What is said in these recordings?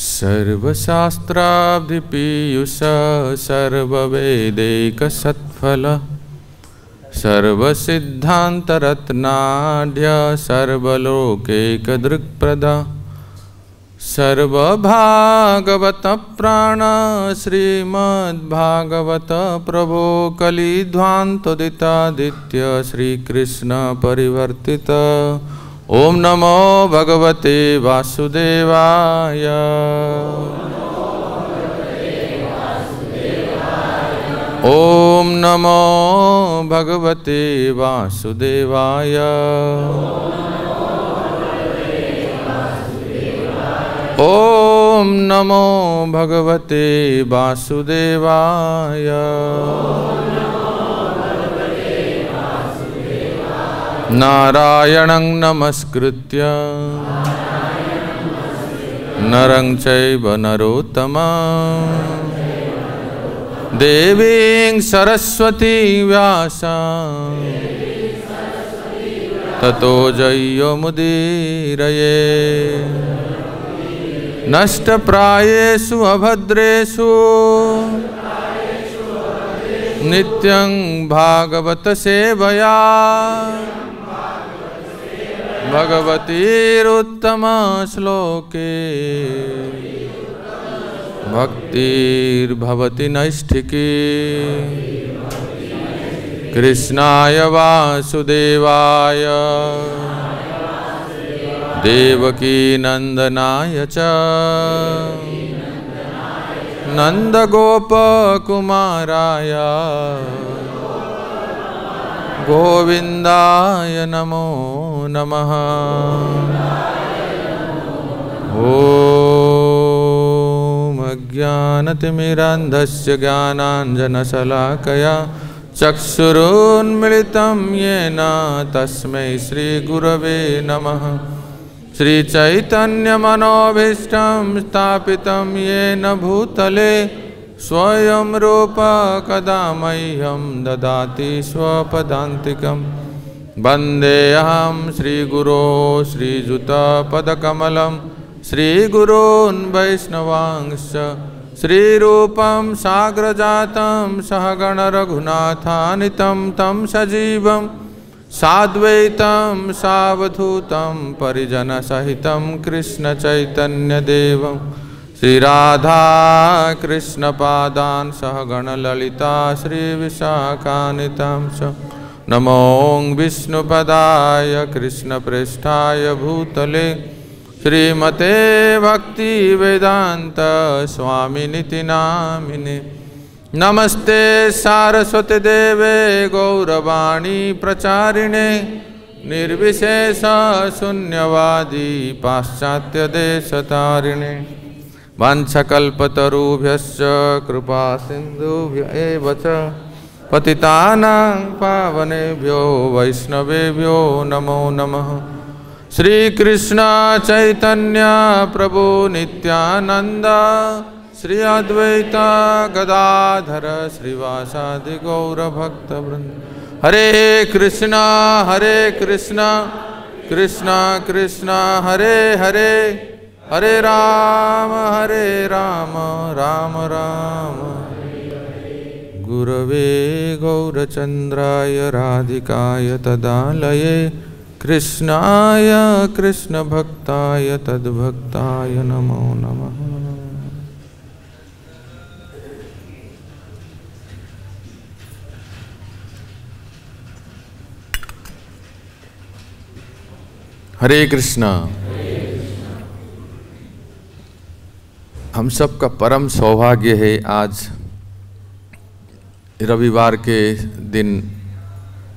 सर्वशास्त्राब्धिपीयूष सर्ववेदैकसत्फल सर्वसिद्धान्तरत्नाढ्य सर्वलोकैकदृक्प्रद सर्वभागवत प्राण श्रीमद्भागवत प्रभो कलिध्वान्तोदितादित्य श्रीकृष्ण परिवर्तित। ओम नमो भगवते वासुदेवाय। ओम नमो भगवते वासुदेवाय। ओम नमो भगवते वासुदेवाय। नारायणं नमस्कृत्य नरं चैव नरोत्तमं देवीं सरस्वती व्यासं ततो जयमुदीरये। नष्टप्रायेषु अभद्रेषु नित्यं भागवत सेवया भगवतीरुत्तम श्लोके भक्तिर्भवति नैष्ठिकी। कृष्णाय वासुदेवाय देवकी नंदनाय च नंदगोपकुमाराय गोविंदाय नमो नमः। ओम अज्ञानतिमिरान्धस्य ज्ञानाञ्जनशलाकया चक्षुरुन्मिलितं येन तस्मै श्रीगुरवे नमः। श्रीचैतन्यमनोभीष्टं स्थापितं येन भूतले स्वयं रूप कदा मह्यं ददाति स्वपदान्तिकं। वन्देऽहं श्रीगुरो श्रीयुतपदकमलं श्रीगुरून् वैष्णवांश्च श्रीरूपं साग्रजातं सहगण रघुनाथान्वितं तं सजीवं साद्वैतं सावधूतं परिजनसहितं कृष्णचैतन्यदेवं श्रीराधा कृष्णपादान् सहगण ललिता श्रीविशाखान्वितां च। नमो विष्णुपदाय कृष्णप्रेष्ठाय भूतले श्रीमते भक्तिवेदान्त स्वामिनिति नामिने। नमस्ते सारस्वती देवे गौरवाणी प्रचारिणे निर्विशेष शून्यवादी पाश्चात्य देशतारिणे। वाञ्छकल्पतरुभ्यश्च कृपा सिन्धुभ्य एव च पतितानां पावनेभ्यो वैष्णवेभ्यो नमो नमः। श्रीकृष्ण चैतन्य प्रभु नित्यानंद श्री अद्वैत गदाधर श्रीवासादि गौरभक्तवृंद। हरे कृष्णा कृष्ण कृष्ण हरे हरे हरे राम राम राम। गुरवे गौरचंद्राय राधिकाय तदालये कृष्णाय कृष्ण भक्ताय तद्भक्ताय नमो नमः। हरे कृष्णा। हम सब का परम सौभाग्य है आज रविवार के दिन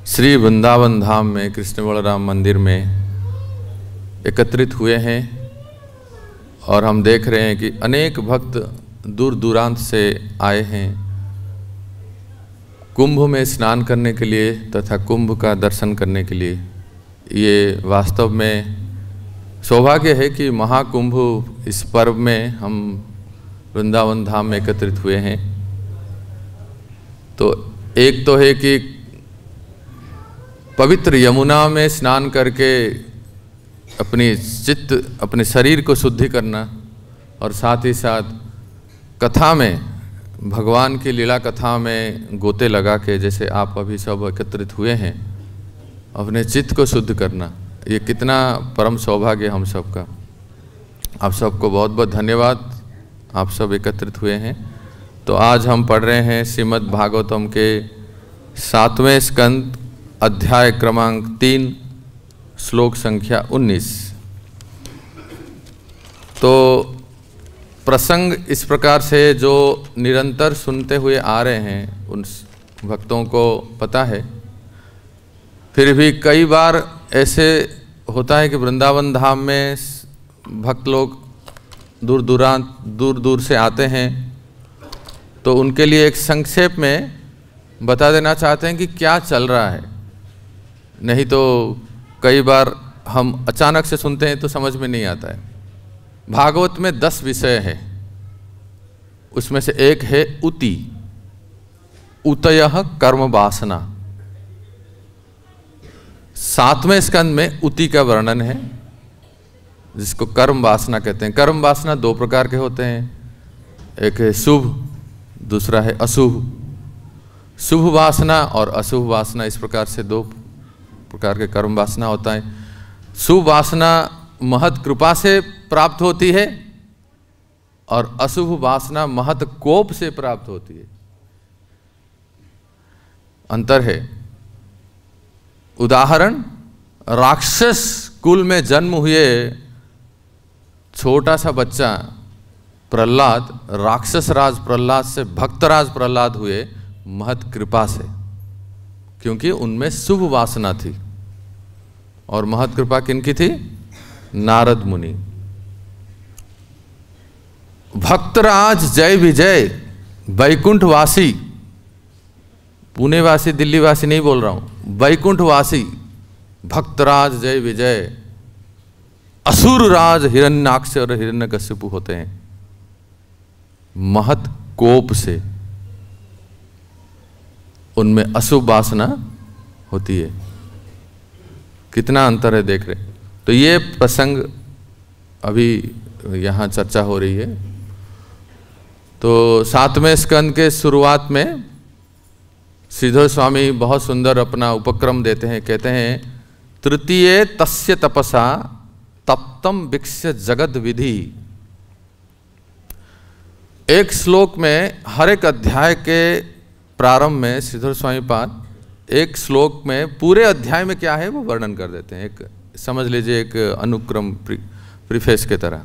श्री वृंदावन धाम में कृष्ण बलराम मंदिर में एकत्रित हुए हैं और हम देख रहे हैं कि अनेक भक्त दूर दूरांत से आए हैं कुंभ में स्नान करने के लिए तथा कुंभ का दर्शन करने के लिए। ये वास्तव में सौभाग्य है कि महाकुंभ इस पर्व में हम वृंदावन धाम में एकत्रित हुए हैं। तो एक तो है कि पवित्र यमुना में स्नान करके अपनी चित्त, अपने शरीर को शुद्धि करना, और साथ ही साथ कथा में, भगवान की लीला कथा में गोते लगा के, जैसे आप अभी सब एकत्रित हुए हैं, अपने चित्त को शुद्ध करना। ये कितना परम सौभाग्य हम सबका। आप सबको बहुत बहुत धन्यवाद, आप सब एकत्रित हुए हैं। तो आज हम पढ़ रहे हैं श्रीमद् भागवतम के 7वें स्कंद, अध्याय क्रमांक 3, श्लोक संख्या 19। तो प्रसंग इस प्रकार से, जो निरंतर सुनते हुए आ रहे हैं उन भक्तों को पता है। फिर भी कई बार ऐसे होता है कि वृंदावन धाम में भक्त लोग दूर दूर से आते हैं, तो उनके लिए एक संक्षेप में बता देना चाहते हैं कि क्या चल रहा है। नहीं तो कई बार हम अचानक से सुनते हैं तो समझ में नहीं आता है। भागवत में 10 विषय है, उसमें से एक है उति, उतयः कर्म वासना। 7वें स्कंद में उति का वर्णन है, जिसको कर्म वासना कहते हैं। कर्म वासना 2 प्रकार के होते हैं, एक है शुभ, दूसरा है अशुभ। शुभ वासना और अशुभ वासना, इस प्रकार से 2 प्रकार के कर्म वासना होता है। शुभ वासना महत कृपा से प्राप्त होती है और अशुभ वासना महत कोप से प्राप्त होती है। अंतर है। उदाहरण, राक्षस कुल में जन्म हुए छोटा सा बच्चा प्रहलाद, राक्षस राज प्रहलाद से भक्तराज प्रहलाद हुए महत कृपा से, क्योंकि उनमें शुभ वासना थी। और महत कृपा किनकी थी? नारद मुनि। भक्तराज जय विजय, वैकुंठवासी, पुणे वासी दिल्ली वासी नहीं बोल रहा हूं, वैकुंठवासी भक्तराज जय विजय असुर राज हिरण्याक्ष और हिरण्यकशिपु होते हैं महत कोप से। उनमें अशुभ वासना होती है। कितना अंतर है, देख रहे। तो ये प्रसंग अभी यहाँ चर्चा हो रही है। तो 7वें स्कंद के शुरुआत में श्रीधर स्वामी बहुत सुंदर अपना उपक्रम देते हैं। कहते हैं, तृतीये तस्य तपसा तप्तम विक्ष्य जगद विधि। एक श्लोक में, हर एक अध्याय के प्रारंभ में श्रीधर स्वामी पाद एक श्लोक में पूरे अध्याय में क्या है वो वर्णन कर देते हैं। एक समझ लीजिए एक अनुक्रम, प्रीफेस के तरह,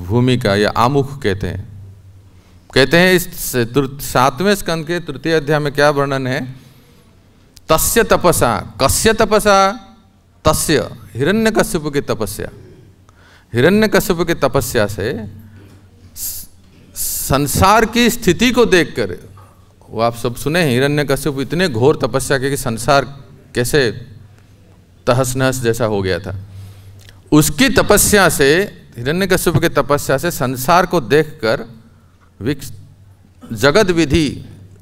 भूमिका या आमुख कहते हैं। कहते हैं इस 7वें स्कंद के 3 अध्याय में क्या वर्णन है? तस्य तपसा, कस्य तपसा? तस्य, हिरण्यकशिपु की तपस्या। हिरण्यकशिपु की तपस्या से संसार की स्थिति को देखकर, वो आप सब सुने हैं, हिरण्यकशिपु इतने घोर तपस्या की कि संसार कैसे तहस नहस जैसा हो गया था। उसकी तपस्या से, हिरण्यकशिपु की तपस्या से संसार को देखकर जगद विधि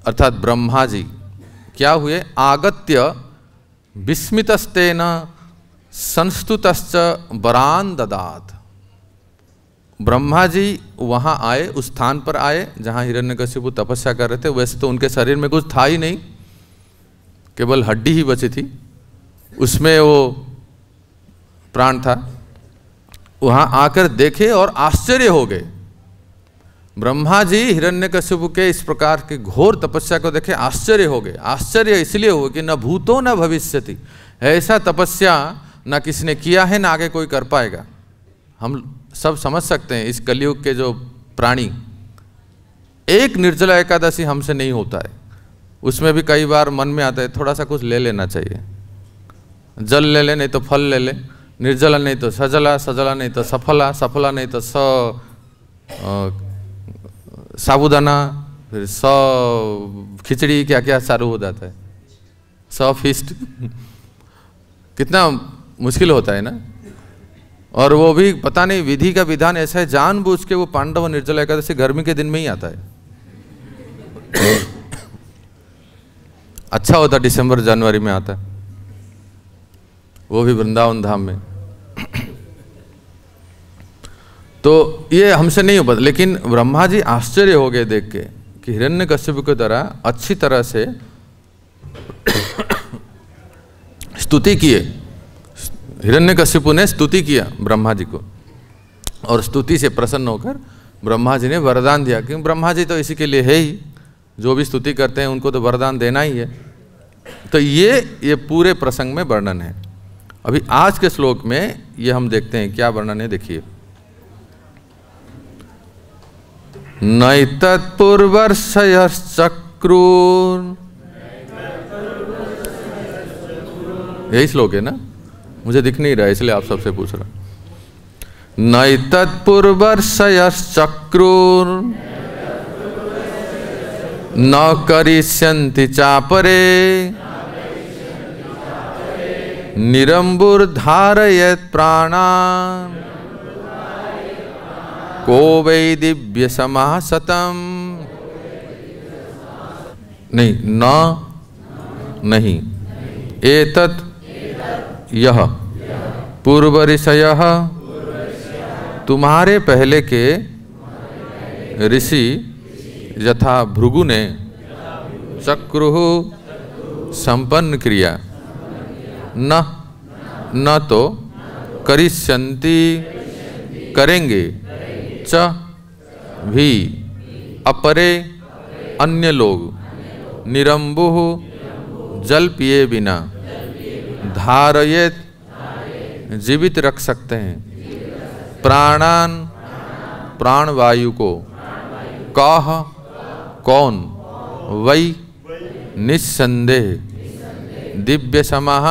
अर्थात ब्रह्मा जी क्या हुए? आगत्य विस्मितस्तेन संस्तुतश्च वरान ददात। ब्रह्मा जी वहाँ आए, उस स्थान पर आए जहाँ हिरण्यकशिपु तपस्या कर रहे थे। वैसे तो उनके शरीर में कुछ था ही नहीं, केवल हड्डी ही बची थी, उसमें वो प्राण था। वहाँ आकर देखे और आश्चर्य हो गए। ब्रह्मा जी हिरण्यकशिपु के इस प्रकार के घोर तपस्या को देखे आश्चर्य हो गए। आश्चर्य इसलिए हुआ कि न भूतो न भविष्यति, ऐसा तपस्या न किसने किया है, न आगे कोई कर पाएगा। हम सब समझ सकते हैं इस कलयुग के जो प्राणी, एक निर्जला एकादशी हमसे नहीं होता है। उसमें भी कई बार मन में आता है थोड़ा सा कुछ ले लेना चाहिए, जल ले ले, नहीं तो फल ले ले, निर्जला नहीं तो सजला, सजला नहीं तो सफला, सफला नहीं तो साबुदाना, फिर खिचड़ी, क्या क्या चालू हो जाता है, फीस्ट। कितना मुश्किल होता है ना। और वो भी पता नहीं विधि का विधान ऐसा है, जानबूझ के वो पांडव निर्जला एकादशी गर्मी के दिन में ही आता है। अच्छा होता दिसंबर जनवरी में आता, वो भी वृंदावन धाम में। तो ये हमसे नहीं हो पाता, लेकिन ब्रह्मा जी आश्चर्य हो गए देख के कि हिरण्यकश्यप की तरह अच्छी तरह से स्तुति किए। हिरण्यकश्यप ने स्तुति किया ब्रह्मा जी को, और स्तुति से प्रसन्न होकर ब्रह्मा जी ने वरदान दिया, क्योंकि ब्रह्मा जी तो इसी के लिए है ही, जो भी स्तुति करते हैं उनको तो वरदान देना ही है। तो ये पूरे प्रसंग में वर्णन है। अभी आज के श्लोक में ये हम देखते हैं क्या वर्णन है, देखिए। नैतत्पूर्वर्षयश्चक्रुर्, यही श्लोक है ना, मुझे दिख नहीं रहा इसलिए आप सबसे पूछ रहा। नैतत्पूर्वर्षयश्चक्रुर् न करिष्यन्ति चापरे निरम्बुर्धारयेत् प्राणान् को वै दिव्य समाः सतम्। नहीं, नहीं, एतत् यह पूर्वऋषयः, तुम्हारे पहले के ऋषि यथा भृगु ने चक्रुः संपन्न क्रिया, न तो करिष्यन्ति करेंगे, च भी अपरे अन्य लोग, निरंबुः जल पिए बिना, धारयेत जीवित रख सकते हैं, प्राणान प्राणवायु को, कह कौन, वै निस्संदेह, दिव्य समाः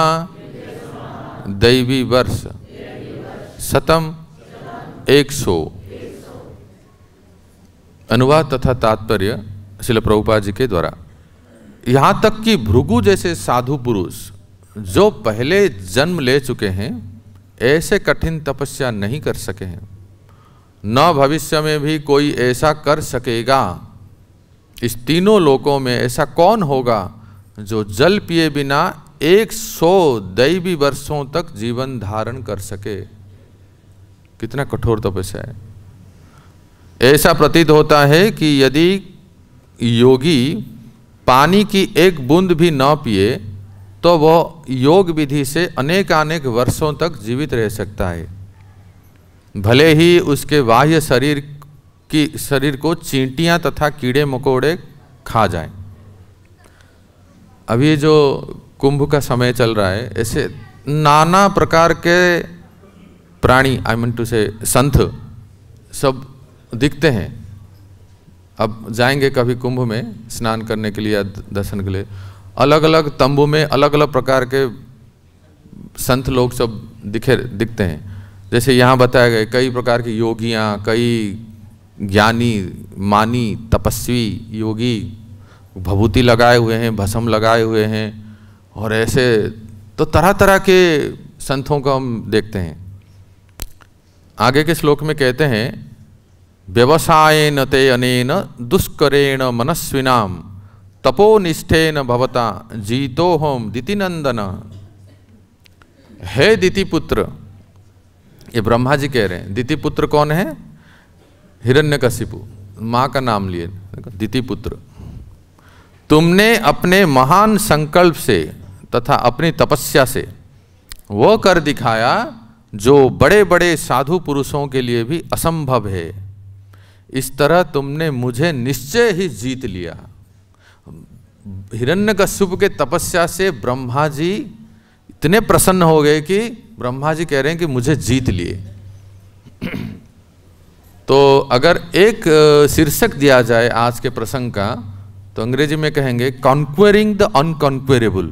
दैवी वर्ष, शतम 100। अनुवाद तथा तात्पर्य श्रील प्रभुपाद जी के द्वारा। यहाँ तक कि भृगु जैसे साधु पुरुष जो पहले जन्म ले चुके हैं, ऐसे कठिन तपस्या नहीं कर सके हैं, न भविष्य में भी कोई ऐसा कर सकेगा। इस तीनों लोकों में ऐसा कौन होगा जो जल पिए बिना 100 दैवी वर्षों तक जीवन धारण कर सके। कितना कठोर तपस्या है। ऐसा प्रतीत होता है कि यदि योगी पानी की एक बूंद भी न पिए तो वह योग विधि से अनेकानेक वर्षों तक जीवित रह सकता है, भले ही उसके बाह्य शरीर को चींटियां तथा कीड़े मकोड़े खा जाएं। अभी जो कुंभ का समय चल रहा है, ऐसे नाना प्रकार के प्राणी, आई मीन टू से संत, सब दिखते हैं। अब जाएंगे कभी कुंभ में स्नान करने के लिए या दर्शन के लिए, अलग अलग तंबू में अलग अलग प्रकार के संत लोग सब दिखते हैं। जैसे यहाँ बताया गया कई प्रकार के योगियाँ, कई ज्ञानी मानी तपस्वी योगी भभूति लगाए हुए हैं, भस्म लगाए हुए हैं, और ऐसे तो तरह तरह के संतों को हम देखते हैं। आगे के श्लोक में कहते हैं, व्यवसायेन ते अनेन दुष्करेण मनस्विनाम तपोनिष्ठेन भवता जीतोहम दितिनंदन। हे दितिपुत्र, ये ब्रह्मा जी कह रहे हैं। दितिपुत्र कौन है? हिरण्यकशिपु, माँ का नाम लिए दितिपुत्र। तुमने अपने महान संकल्प से तथा अपनी तपस्या से वो कर दिखाया जो बड़े बड़े साधु पुरुषों के लिए भी असंभव है। इस तरह तुमने मुझे निश्चय ही जीत लिया। हिरण्यकशिपु के तपस्या से ब्रह्मा जी इतने प्रसन्न हो गए कि ब्रह्मा जी कह रहे हैं कि मुझे जीत लिए। तो अगर एक शीर्षक दिया जाए आज के प्रसंग का, तो अंग्रेजी में कहेंगे कॉन्क्वेरिंग द अनकॉन्क्वेरेबल।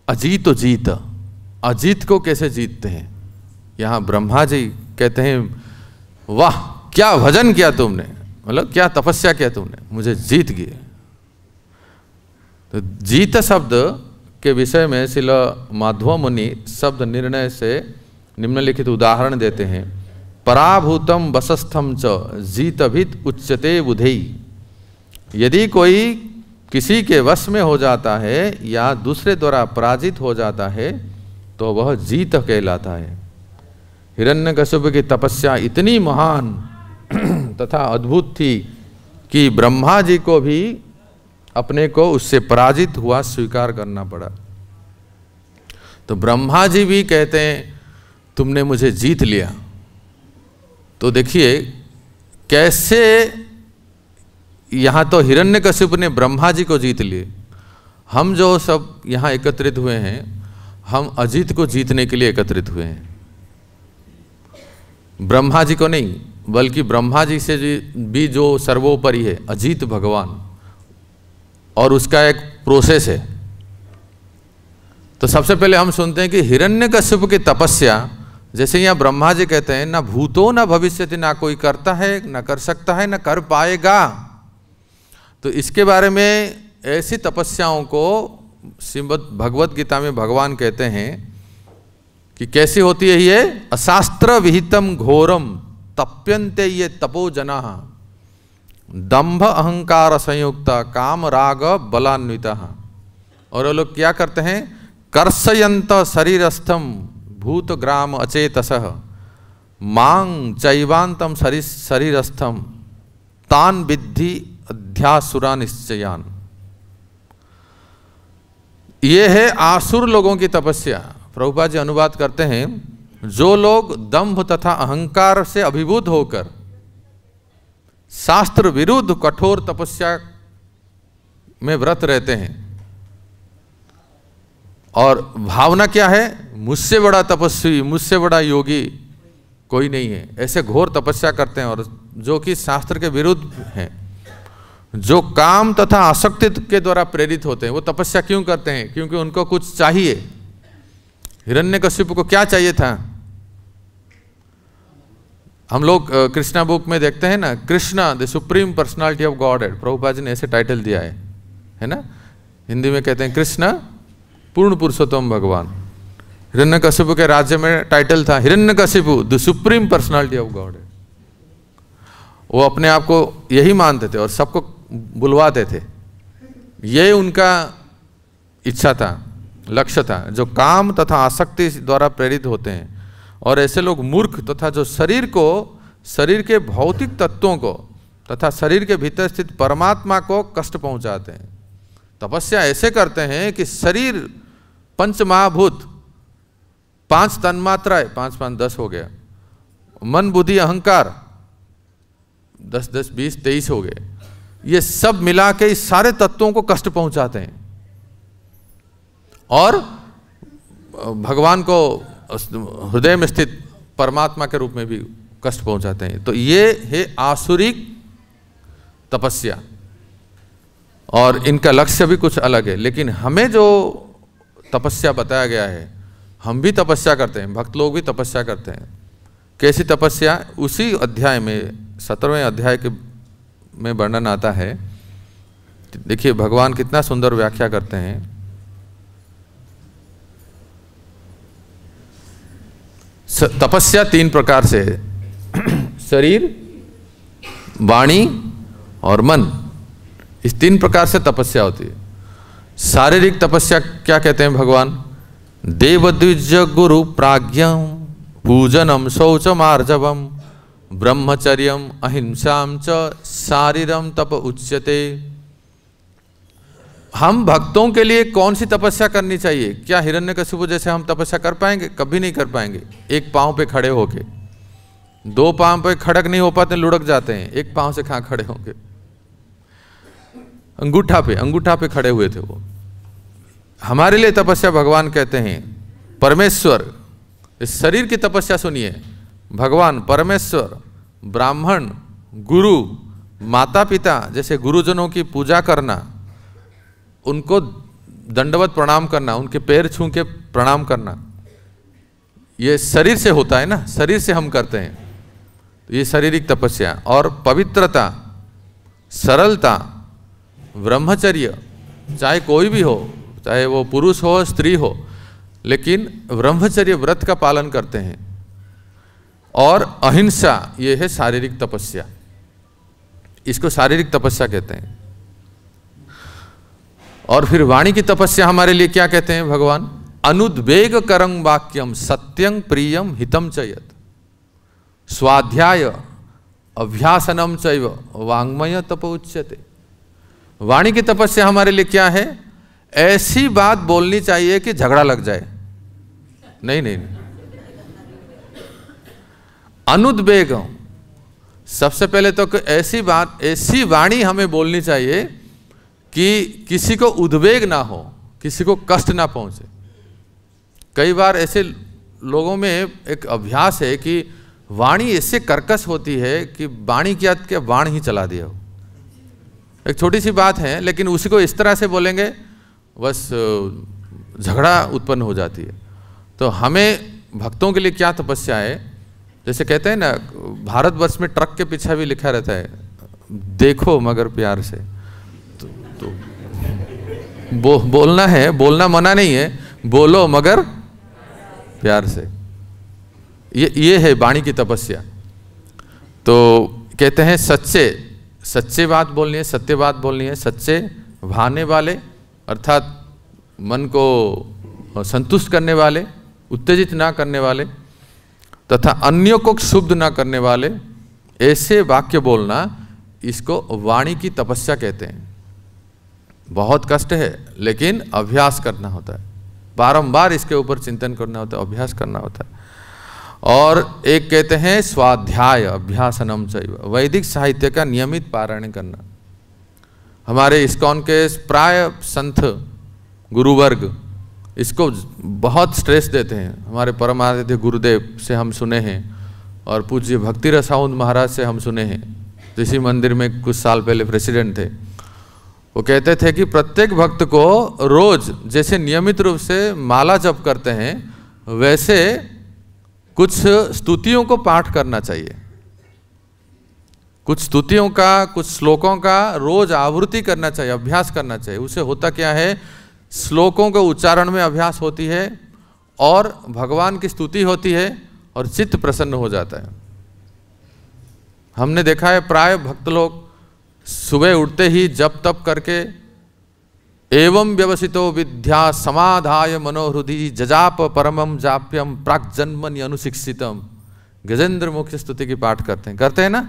अजीत जीत, अजीत को कैसे जीतते हैं। यहाँ ब्रह्मा जी कहते हैं, वाह क्या भजन किया तुमने, मतलब क्या तपस्या किया तुमने, मुझे जीत गए। तो जीत शब्द के विषय में श्रील माधव मुनि शब्द निर्णय से निम्नलिखित उदाहरण देते हैं। पराभूतम वसस्थम च जीतभित उच्यते बुधेई। यदि कोई किसी के वश में हो जाता है या दूसरे द्वारा पराजित हो जाता है तो वह जीत कहलाता है। हिरण्यकशिपु की तपस्या इतनी महान तथा अद्भुत थी कि ब्रह्मा जी को भी अपने को उससे पराजित हुआ स्वीकार करना पड़ा। तो ब्रह्मा जी भी कहते हैं तुमने मुझे जीत लिया। तो देखिए कैसे यहाँ तो हिरण्यकशिपु ने ब्रह्मा जी को जीत लिए। हम जो सब यहाँ एकत्रित हुए हैं, हम अजीत को जीतने के लिए एकत्रित हुए हैं, ब्रह्मा जी को नहीं, बल्कि ब्रह्मा जी से भी जो सर्वोपरि है अजीत भगवान, और उसका एक प्रोसेस है। तो सबसे पहले हम सुनते हैं कि हिरण्यकशिपु की तपस्या, जैसे यहाँ ब्रह्मा जी कहते हैं ना भूतो ना भविष्यति, ना कोई करता है, ना कर सकता है, ना कर पाएगा। तो इसके बारे में ऐसी तपस्याओं को श्रीमद् भगवत गीता में भगवान कहते हैं कि कैसी होती है ये, अशास्त्र विहितम घोरम तप्यन्ते ये तपो जना दंभ अहंकार संयुक्त काम राग बलान्विता। और वो लोग क्या करते हैं, कर्षयंत शरीरस्थम भूत ग्राम अचेतसः मांग चैवांतम शरीरस्थम तान विद्धि अध्यासुरा निश्चयान। ये है आसुर लोगों की तपस्या। प्रभुपाद जी अनुवाद करते हैं, जो लोग दंभ तथा अहंकार से अभिभूत होकर शास्त्र विरुद्ध कठोर तपस्या में व्रत रहते हैं, और भावना क्या है, मुझसे बड़ा तपस्वी, मुझसे बड़ा योगी कोई नहीं है, ऐसे घोर तपस्या करते हैं, और जो कि शास्त्र के विरुद्ध हैं, जो काम तथा आसक्ति के द्वारा प्रेरित होते हैं, वो तपस्या क्यों करते हैं, क्योंकि उनको कुछ चाहिए। हिरण्यकशिपु को क्या चाहिए था, हम लोग कृष्णा बुक में देखते हैं ना, Krishna the supreme personality of Godhead, Prabhupada ji ने ऐसे टाइटल दिया है ना, हिंदी में कहते हैं कृष्ण पूर्ण पुरुषोत्तम भगवान। हिरण्यकशिपु के राज्य में टाइटल था Hiranyakashipu the supreme personality of God head. वो अपने आप को यही मानते थे और सबको बुलवाते थे, ये उनका इच्छा था, लक्ष्य था, जो काम तथा आसक्ति द्वारा प्रेरित होते हैं। और ऐसे लोग मूर्ख तथा जो शरीर को, शरीर के भौतिक तत्वों को तथा शरीर के भीतर स्थित परमात्मा को कष्ट पहुंचाते हैं। तपस्या ऐसे करते हैं कि शरीर पंच महाभूत, 5 तन्मात्राएं, 5 5 10 हो गया, मन बुद्धि अहंकार 10 10 20 23 हो गए, ये सब मिला के इस सारे तत्वों को कष्ट पहुंचाते हैं और भगवान को हृदय में स्थित परमात्मा के रूप में भी कष्ट पहुंचाते हैं। तो ये है आसुरिक तपस्या, और इनका लक्ष्य भी कुछ अलग है। लेकिन हमें जो तपस्या बताया गया है, हम भी तपस्या करते हैं, भक्त लोग भी तपस्या करते हैं। कैसी तपस्या, उसी अध्याय में 17वें अध्याय के में वर्णन आता है। देखिए भगवान कितना सुंदर व्याख्या करते हैं। तपस्या 3 प्रकार से है, शरीर, वाणी और मन, इस 3 प्रकार से तपस्या होती है। शारीरिक तपस्या क्या कहते हैं भगवान, देवद्विज गुरु प्राज्ञम पूजनम शौचमार्जवम ब्रह्मचर्यम अहिंसाम च शारीरम तप उच्यते। हम भक्तों के लिए कौन सी तपस्या करनी चाहिए? क्या हिरण्यकशिपु जैसे हम तपस्या कर पाएंगे? कभी नहीं कर पाएंगे। एक पांव पे खड़े होके, 2 पांव पे खड़क नहीं हो पाते, लुढ़क जाते हैं, एक पांव से कहां खड़े होंगे? अंगूठा पे खड़े हुए थे वो। हमारे लिए तपस्या भगवान कहते हैं परमेश्वर। इस शरीर की तपस्या सुनिए, भगवान, परमेश्वर, ब्राह्मण, गुरु, माता पिता जैसे गुरुजनों की पूजा करना, उनको दंडवत प्रणाम करना, उनके पैर छू के प्रणाम करना, ये शरीर से होता है ना, शरीर से हम करते हैं, तो ये शारीरिक तपस्या। और पवित्रता, सरलता, ब्रह्मचर्य, चाहे कोई भी हो, चाहे वो पुरुष हो स्त्री हो, लेकिन ब्रह्मचर्य व्रत का पालन करते हैं। और अहिंसा, ये है शारीरिक तपस्या, इसको शारीरिक तपस्या कहते हैं। और फिर वाणी की तपस्या हमारे लिए क्या कहते हैं भगवान? अनुद्वेग करं वाक्यम सत्यं प्रियम हितम च यत् स्वाध्याय अभ्यासनम चैव वाङ्मय तप उच्यते। वाणी की तपस्या हमारे लिए क्या है? ऐसी बात बोलनी चाहिए कि झगड़ा लग जाए। नहीं नहीं, नहीं। अनुद्वेग, सबसे पहले तो ऐसी बात, ऐसी वाणी हमें बोलनी चाहिए कि किसी को उद्वेग ना हो, किसी को कष्ट ना पहुंचे। कई बार ऐसे लोगों में एक अभ्यास है कि वाणी ऐसे कर्कश होती है कि वाणी क्या क्या बाण ही चला दिया हो। एक छोटी सी बात है लेकिन उसी को इस तरह से बोलेंगे बस झगड़ा उत्पन्न हो जाती है। तो हमें भक्तों के लिए क्या तपस्या है? जैसे कहते हैं ना, भारतवर्ष में ट्रक के पीछे भी लिखा रहता है देखो मगर प्यार से। तो बोलना है, बोलना मना नहीं है, बोलो मगर प्यार से। ये है वाणी की तपस्या। तो कहते हैं सच्चे बात बोलनी है, सत्य बात बोलनी है, सच्चे भाने वाले अर्थात मन को संतुष्ट करने वाले, उत्तेजित ना करने वाले तथा अन्यों को क्षुब्ध ना करने वाले, ऐसे वाक्य बोलना, इसको वाणी की तपस्या कहते हैं। बहुत कष्ट है लेकिन अभ्यास करना होता है, बारंबार इसके ऊपर चिंतन करना होता है, अभ्यास करना होता है। और एक कहते हैं स्वाध्याय अभ्यासनम चैव, वैदिक साहित्य का नियमित पारायण करना। हमारे इस्कॉन के प्राय संत गुरुवर्ग इसको बहुत स्ट्रेस देते हैं। हमारे परम आराध्य गुरुदेव से हम सुने हैं और पूज्य भक्ति रसाउंद महाराज से हम सुने हैं, इसी मंदिर में कुछ साल पहले प्रेसिडेंट थे। वो कहते थे कि प्रत्येक भक्त को रोज जैसे नियमित रूप से माला जप करते हैं वैसे कुछ स्तुतियों को पाठ करना चाहिए। कुछ स्तुतियों का, कुछ श्लोकों का रोज आवृत्ति करना चाहिए, अभ्यास करना चाहिए। उससे होता क्या है, श्लोकों के उच्चारण में अभ्यास होती है और भगवान की स्तुति होती है और चित्त प्रसन्न हो जाता है। हमने देखा है प्राय भक्त लोग सुबह उठते ही जप तप करके एवं व्यवसितो विद्या समाधाय मनोहृदि जजाप परमम जाप्यम प्राक जन्मनि अनुशिक्षितम, गजेंद्र मुख्य स्तुति की पाठ करते हैं ना।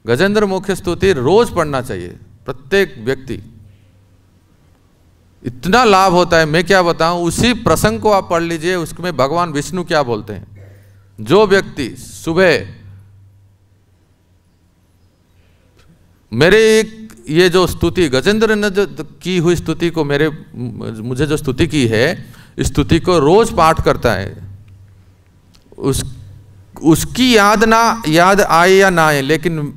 गजेंद्र मुख्य स्तुति रोज पढ़ना चाहिए प्रत्येक व्यक्ति। इतना लाभ होता है, मैं क्या बताऊं। उसी प्रसंग को आप पढ़ लीजिए, उसमें भगवान विष्णु क्या बोलते हैं। जो व्यक्ति सुबह मेरे ये जो स्तुति गजेंद्र ने जो की हुई स्तुति को मुझे जो स्तुति की है, इस स्तुति को रोज पाठ करता है, उसकी याद आए या ना आए, लेकिन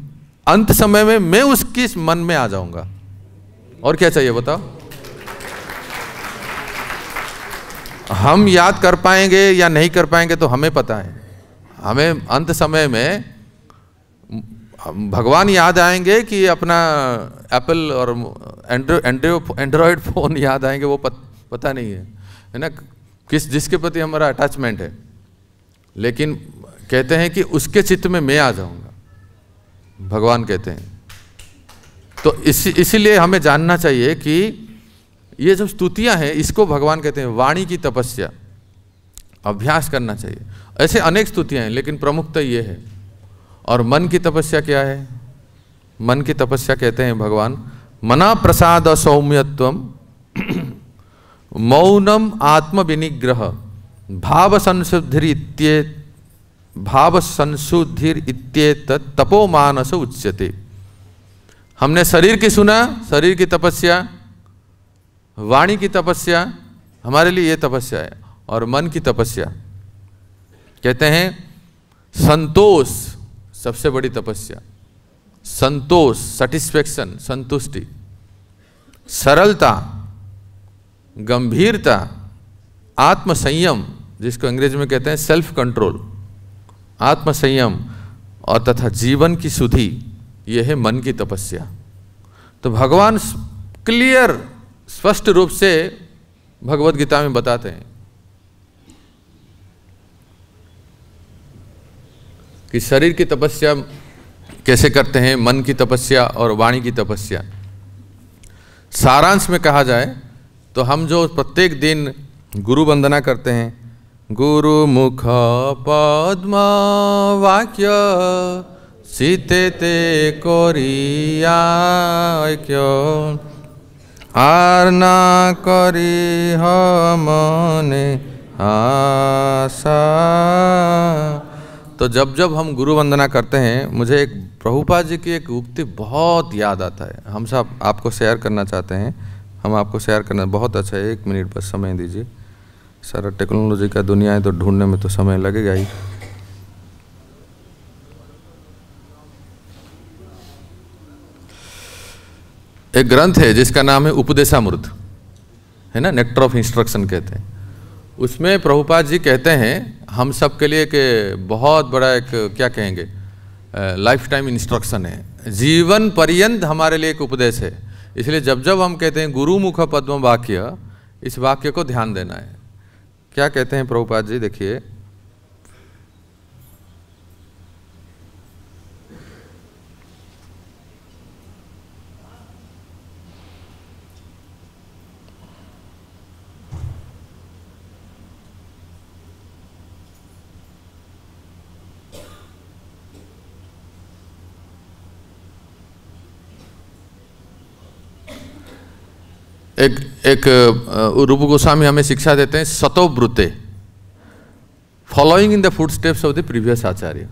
अंत समय में मैं उसकी मन में आ जाऊंगा। और क्या चाहिए बताओ। हम याद कर पाएंगे या नहीं कर पाएंगे तो हमें पता है। हमें अंत समय में भगवान याद आएंगे कि अपना एप्पल और एंड्रॉयड फोन याद आएंगे, वो पता नहीं है ना, जिसके प्रति हमारा अटैचमेंट है। लेकिन कहते हैं कि उसके चित्त में मैं आ जाऊंगा, भगवान कहते हैं। तो इसीलिए हमें जानना चाहिए कि ये जो स्तुतियां हैं इसको भगवान कहते हैं वाणी की तपस्या, अभ्यास करना चाहिए। ऐसे अनेक स्तुतियां हैं लेकिन प्रमुखता ये है। और मन की तपस्या क्या है? मन की तपस्या कहते हैं भगवान मना प्रसाद सौम्यत्वम मौनम आत्म विनिग्रह भाव संशुद्धिर इत्येतत् तपो मानस उच्यते। हमने शरीर की सुना, शरीर की तपस्या, वाणी की तपस्या, हमारे लिए ये तपस्या है। और मन की तपस्या कहते हैं संतोष, सबसे बड़ी तपस्या। संतोष, सेटिस्फेक्शन, संतुष्टि, सरलता, गंभीरता, आत्मसंयम, जिसको अंग्रेजी में कहते हैं सेल्फ कंट्रोल, आत्मसंयम और तथा जीवन की शुद्धि, यह है मन की तपस्या। तो भगवान क्लियर स्पष्ट रूप से भगवत गीता में बताते हैं कि शरीर की तपस्या कैसे करते हैं, मन की तपस्या और वाणी की तपस्या। सारांश में कहा जाए तो हम जो प्रत्येक दिन गुरु वंदना करते हैं, गुरु मुख पद्म वाक्य सीते ते कोरिया क्यों आर ना करी हमने आशा। तो जब जब हम गुरु वंदना करते हैं, मुझे एक प्रभुपाद जी की एक उक्ति बहुत याद आता है, हम सब आपको शेयर करना चाहते हैं। हम आपको शेयर करना बहुत अच्छा है, 1 मिनट बस समय दीजिए। सारा टेक्नोलॉजी का दुनिया है तो ढूंढने में तो समय लगेगा ही। एक ग्रंथ है जिसका नाम है उपदेशामृत, है ना, नेक्टर ऑफ इंस्ट्रक्शन कहते हैं। उसमें प्रभुपाद जी कहते हैं हम सब के लिए कि बहुत बड़ा एक क्या कहेंगे लाइफ टाइम इंस्ट्रक्शन है, जीवन पर्यंत हमारे लिए एक उपदेश है। इसलिए जब जब हम कहते हैं गुरु मुख पद्म वाक्य, इस वाक्य को ध्यान देना है। क्या कहते हैं प्रभुपाद जी, देखिए, एक रूप गोस्वामी हमें शिक्षा देते हैं सतोब्रुते, following in the footsteps of the previous acharya.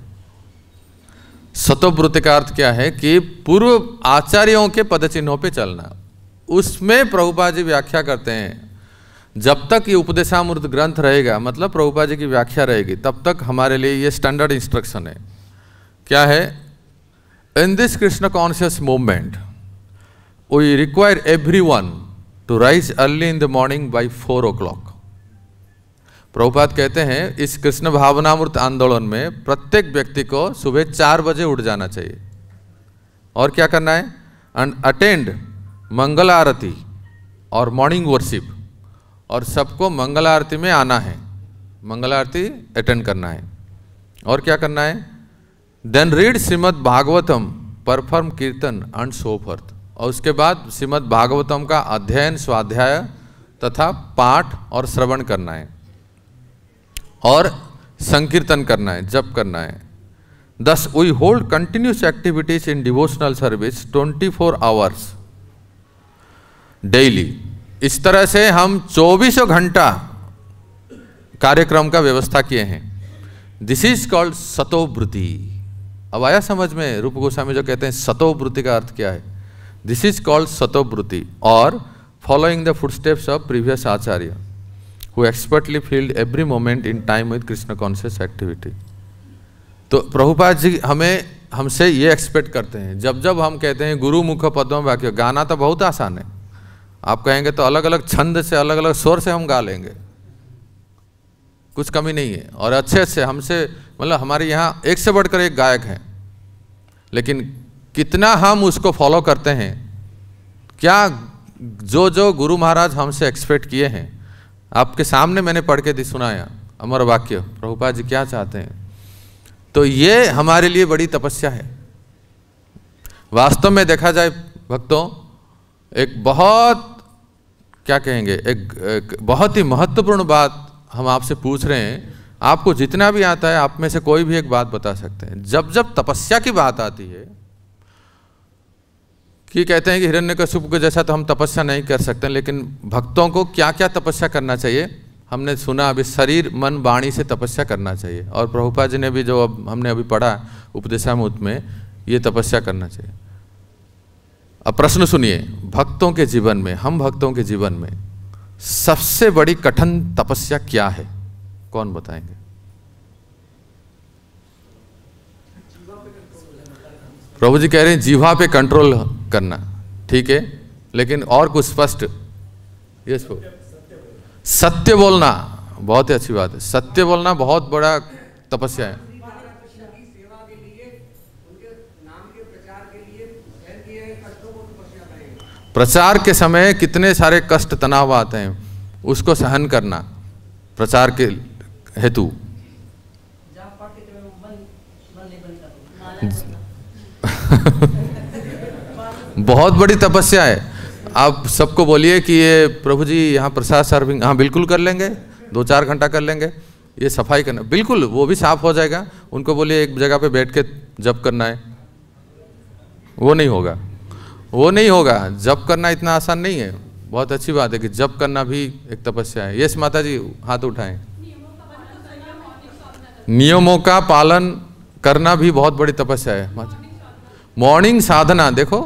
सतोब्रुते का अर्थ क्या है कि पूर्व आचार्यों के पदचिन्हों पे चलना। उसमें प्रभुपाद जी व्याख्या करते हैं, जब तक ये उपदेशामृत ग्रंथ रहेगा, मतलब प्रभुपाद जी की व्याख्या रहेगी, तब तक हमारे लिए ये स्टैंडर्ड इंस्ट्रक्शन है। क्या है? In this Krishna conscious movement we require everyone to rise early in the morning by 4 o'clock। Prabhupada कहते हैं इस कृष्ण भावनामृत आंदोलन में प्रत्येक व्यक्ति को सुबह 4 बजे उठ जाना चाहिए। और क्या करना है? अटेंड मंगल आरती और मॉर्निंग वर्शिप, और सबको मंगल आरती में आना है, मंगल आरती अटेंड करना है। और क्या करना है? Then read Srimad Bhagavatam, perform kirtan and so forth. और उसके बाद श्रीमद् भागवतम का अध्ययन, स्वाध्याय तथा पाठ और श्रवण करना है, और संकीर्तन करना है, जप करना है। Thus we hold continuous activities in devotional service 24 hours daily. इस तरह से हम 24 घंटा कार्यक्रम का व्यवस्था किए हैं। दिस इज कॉल्ड सतोवृत्ति। अब आया समझ में रूप गोस्वामी जो कहते हैं सतोवृत्ति का अर्थ क्या है? दिस इज कॉल्ड सतोवृत्ति, और following the footsteps of previous Acharya who expertly field every moment in time with Krishna conscious activity. तो प्रभुपाद जी हमसे ये एक्सपेक्ट करते हैं, जब जब हम कहते हैं गुरु मुख पद्म वाक्य, गाना तो बहुत आसान है, आप कहेंगे तो अलग अलग छंद से, अलग अलग स्वर से हम गा लेंगे, कुछ कमी नहीं है। और अच्छे से हमसे, मतलब हमारे यहाँ एक से बढ़कर एक गायक हैं, लेकिन कितना हम उसको फॉलो करते हैं, क्या जो जो गुरु महाराज हमसे एक्सपेक्ट किए हैं, आपके सामने मैंने पढ़ के सुनाया अमर वाक्य, प्रभुपाद जी क्या चाहते हैं। तो ये हमारे लिए बड़ी तपस्या है। वास्तव में देखा जाए भक्तों, एक बहुत क्या कहेंगे, एक बहुत ही महत्वपूर्ण बात हम आपसे पूछ रहे हैं। आपको जितना भी आता है, आप में से कोई भी एक बात बता सकते हैं। जब जब तपस्या की बात आती है, कि कहते हैं कि हिरण्यकशिपु के जैसा तो हम तपस्या नहीं कर सकते, लेकिन भक्तों को क्या क्या तपस्या करना चाहिए हमने सुना अभी, शरीर मन वाणी से तपस्या करना चाहिए। और प्रभुपाद जी ने भी जो हमने अभी पढ़ा उपदेशामृत में, ये तपस्या करना चाहिए। अब प्रश्न सुनिए, भक्तों के जीवन में, हम भक्तों के जीवन में सबसे बड़ी कठिन तपस्या क्या है? कौन बताएंगे? प्रभु जी कह रहे हैं जीवा पे कंट्रोल करना, ठीक है, लेकिन और कुछ स्पष्ट? यस, सत्य बोलना, बहुत ही अच्छी बात है। सत्य बोलना बहुत बड़ा तपस्या है। प्रचार के समय कितने सारे कष्ट तनाव आते हैं, उसको सहन करना प्रचार के हेतु। बहुत बड़ी तपस्या है। आप सबको बोलिए कि ये प्रभु जी यहाँ प्रसाद सर्विंग, हाँ बिल्कुल कर लेंगे, 2-4 घंटा कर लेंगे। ये सफाई करना बिल्कुल, वो भी साफ हो जाएगा। उनको बोलिए एक जगह पे बैठ के जप करना है, वो नहीं होगा, वो नहीं होगा। जप करना इतना आसान नहीं है। बहुत अच्छी बात है कि जप करना भी एक तपस्या है। यस माता जी, हाथ उठाएं। नियमों का पालन करना भी बहुत बड़ी तपस्या है। मॉर्निंग साधना देखो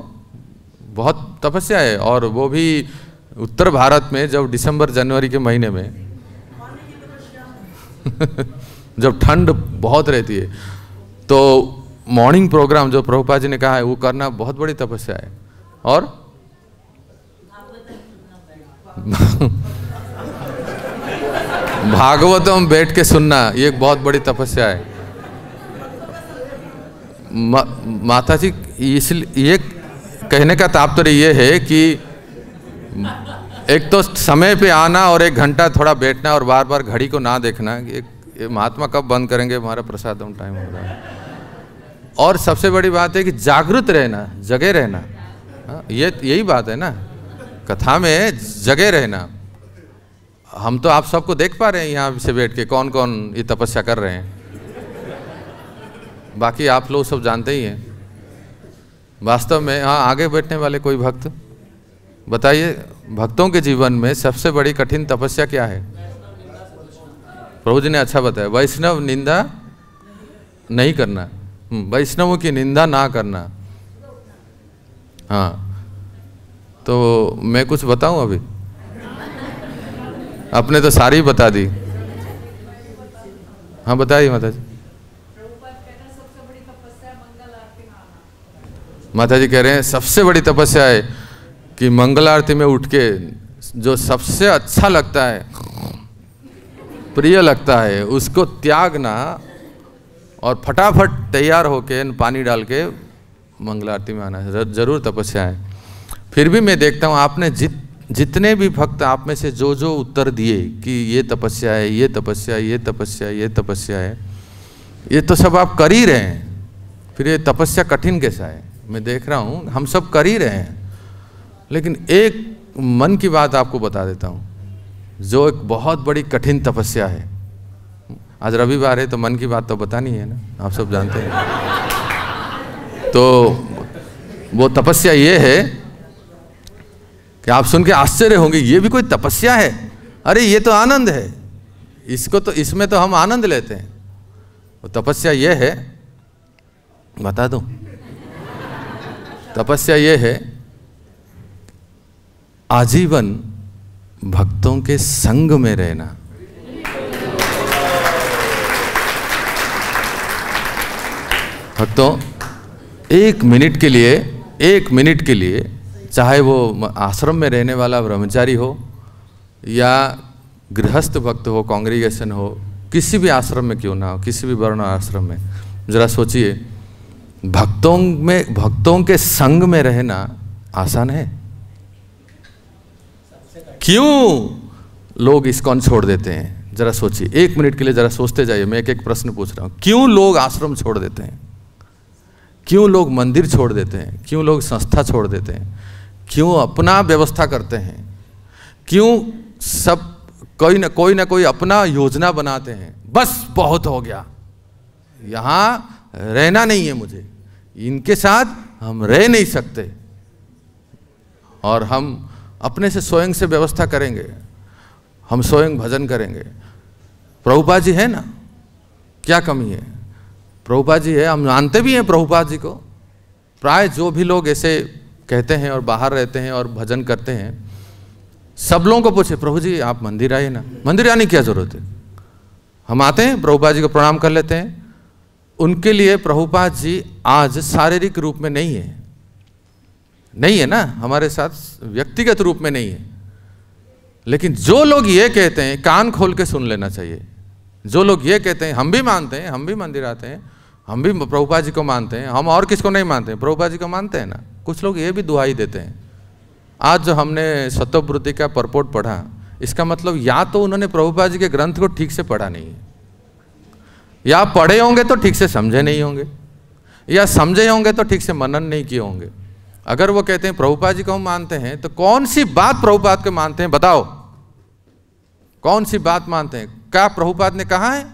बहुत तपस्या है, और वो भी उत्तर भारत में जब दिसंबर जनवरी के महीने में जब ठंड बहुत रहती है, तो मॉर्निंग प्रोग्राम जो प्रभुपाद जी ने कहा है वो करना बहुत बड़ी तपस्या है। और भागवतम बैठ के सुनना ये एक बहुत बड़ी तपस्या है। माता जी, इसलिए ये कहने का तात्पर्य ये है कि एक तो समय पे आना और 1 घंटा थोड़ा बैठना और बार बार घड़ी को ना देखना कि महात्मा कब बंद करेंगे, हमारा प्रसादम टाइम हो रहा है। और सबसे बड़ी बात है कि जागृत रहना, जगे रहना। यही बात है ना कथा में, जगे रहना। हम तो आप सबको देख पा रहे हैं यहाँ से बैठ के कौन कौन ये तपस्या कर रहे हैं। बाकी आप लोग सब जानते ही हैं। वास्तव में हाँ, आगे बैठने वाले कोई भक्त बताइए, भक्तों के जीवन में सबसे बड़ी कठिन तपस्या क्या है? प्रभु जी ने अच्छा बताया, वैष्णव निंदा नहीं करना, वैष्णवों की निंदा ना करना। हाँ, तो मैं कुछ बताऊं अभी? आपने तो सारी बता दी। हाँ बताइए माता जी। माता जी कह रहे हैं सबसे बड़ी तपस्या है कि मंगल आरती में उठ के जो सबसे अच्छा लगता है, प्रिय लगता है, उसको त्यागना और फटाफट तैयार होके पानी डाल के मंगल आरती में आना जरूर तपस्या है। फिर भी मैं देखता हूँ आपने जितने भी भक्त आप में से जो जो उत्तर दिए कि ये तपस्या है, ये तपस्या, ये तपस्या, ये तपस्या है, ये तो सब आप कर ही रहे हैं। फिर ये तपस्या कठिन कैसा है? मैं देख रहा हूँ हम सब कर ही रहे हैं। लेकिन एक मन की बात आपको बता देता हूँ, जो एक बहुत बड़ी कठिन तपस्या है। आज रविवार है तो मन की बात तो बतानी है ना, आप सब जानते हैं। तो वो तपस्या ये है कि आप सुन के आश्चर्य होंगे, ये भी कोई तपस्या है? अरे ये तो आनंद है, इसको तो, इसमें तो हम आनंद लेते हैं। वो तपस्या ये है, बता दूं, तपस्या ये है आजीवन भक्तों के संग में रहना। भक्तों, 1 मिनट के लिए चाहे वो आश्रम में रहने वाला ब्रह्मचारी हो या गृहस्थ भक्त हो, कांग्रेगेशन हो, किसी भी आश्रम में क्यों ना हो, किसी भी वर्ण आश्रम में, जरा सोचिए भक्तों के संग में रहना आसान है? क्यों लोग इस्कॉन छोड़ देते हैं? जरा सोचिए, 1 मिनट के लिए जरा सोचते जाइए। मैं एक प्रश्न पूछ रहा हूं, क्यों लोग आश्रम छोड़ देते हैं? क्यों लोग मंदिर छोड़ देते हैं? क्यों लोग संस्था छोड़ देते हैं? क्यों अपना व्यवस्था करते हैं? क्यों सब कोई ना कोई अपना योजना बनाते हैं? बस बहुत हो गया, यहाँ रहना नहीं है मुझे, इनके साथ हम रह नहीं सकते, और हम अपने से स्वयं से व्यवस्था करेंगे, हम स्वयं भजन करेंगे। प्रभुपाद जी है ना, क्या कमी है? प्रभुपाद जी है, हम मानते भी हैं प्रभुपाद जी को। प्राय जो भी लोग ऐसे कहते हैं और बाहर रहते हैं और भजन करते हैं, सब लोगों को पूछे, प्रभु जी आप मंदिर आइए ना। मंदिर आने की क्या जरूरत है? हम आते हैं, प्रभुपाद जी को प्रणाम कर लेते हैं। उनके लिए प्रभुपाद जी आज शारीरिक रूप में नहीं है ना, हमारे साथ व्यक्तिगत रूप में नहीं है। लेकिन जो लोग ये कहते हैं, कान खोल के सुन लेना चाहिए। जो लोग ये कहते हैं, हम भी मानते हैं, हम भी मंदिर आते हैं, हम भी प्रभुपाद जी को मानते हैं, हम और किसको नहीं मानते हैं? प्रभुपाद जी को मानते हैं ना। कुछ लोग ये भी दुहाई देते हैं। आज जो हमने सत्ववृत्ति का परपोट पढ़ा, इसका मतलब या तो उन्होंने प्रभुपाद जी के ग्रंथ को ठीक से पढ़ा नहीं है, या पढ़े होंगे तो ठीक से समझे नहीं होंगे, या समझे होंगे तो ठीक से मनन नहीं किए होंगे। अगर वो कहते हैं प्रभुपाद जी को हम मानते हैं, तो कौन सी बात प्रभुपाद के मानते हैं, बताओ कौन सी बात मानते हैं? क्या प्रभुपाद ने कहा है